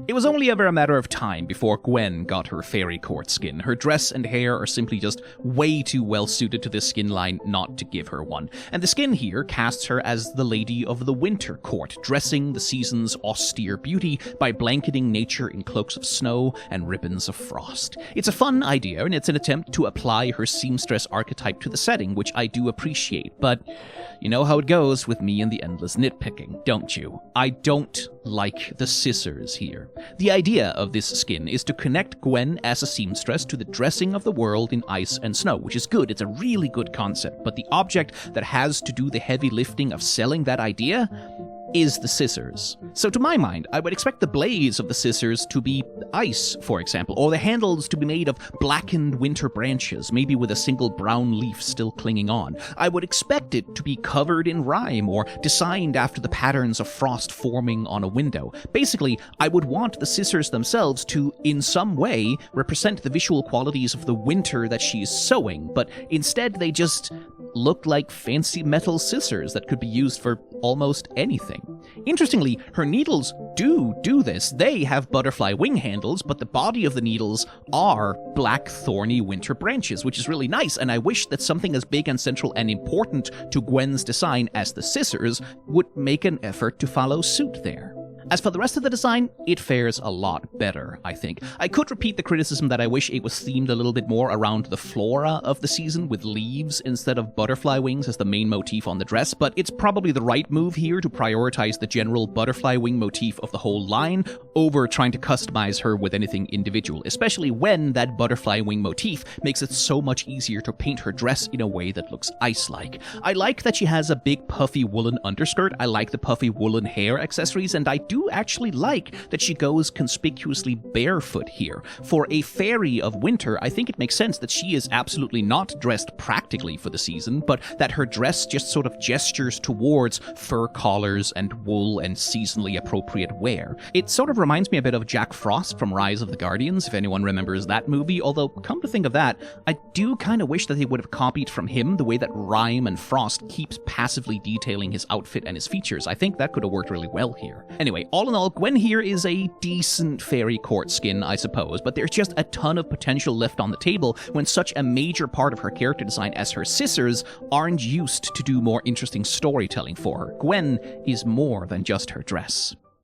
It was only ever a matter of time before Gwen got her Faerie Court skin. Her dress and hair are simply just way too well suited to this skin line not to give her one. And the skin here casts her as the Lady of the Winter Court, dressing the season's austere beauty by blanketing nature in cloaks of snow and ribbons of frost. It's a fun idea, and it's an attempt to apply her seamstress archetype to the setting, which I do appreciate, but you know how it goes with me and the endless nitpicking, don't you? I don't like the scissors here. The idea of this skin is to connect Gwen as a seamstress to the dressing of the world in ice and snow, which is good. It's a really good concept, but the object that has to do the heavy lifting of selling that idea is the scissors. So to my mind, I would expect the blades of the scissors to be ice, for example, or the handles to be made of blackened winter branches, maybe with a single brown leaf still clinging on. I would expect it to be covered in rime or designed after the patterns of frost forming on a window. Basically, I would want the scissors themselves to, in some way, represent the visual qualities of the winter that she is sewing, but instead they just look like fancy metal scissors that could be used for almost anything. Interestingly, her needles do this. They have butterfly wing handles, but the body of the needles are black thorny winter branches, which is really nice, and I wish that something as big and central and important to Gwen's design as the scissors would make an effort to follow suit there. As for the rest of the design, it fares a lot better, I think. I could repeat the criticism that I wish it was themed a little bit more around the flora of the season, with leaves instead of butterfly wings as the main motif on the dress, but it's probably the right move here to prioritize the general butterfly wing motif of the whole line over trying to customize her with anything individual, especially when that butterfly wing motif makes it so much easier to paint her dress in a way that looks ice-like. I like that she has a big puffy woolen underskirt, I like the puffy woolen hair accessories, and I do actually like that she goes conspicuously barefoot here. For a fairy of winter, I think it makes sense that she is absolutely not dressed practically for the season, but that her dress just sort of gestures towards fur collars and wool and seasonally appropriate wear. It sort of reminds me a bit of Jack Frost from Rise of the Guardians, if anyone remembers that movie, although, come to think of that, I do kind of wish that they would have copied from him the way that Rime and Frost keeps passively detailing his outfit and his features. I think that could have worked really well here. Anyway, all in all, Gwen here is a decent Faerie Court skin, I suppose, but there's just a ton of potential left on the table when such a major part of her character design as her scissors aren't used to do more interesting storytelling for her. Gwen is more than just her dress.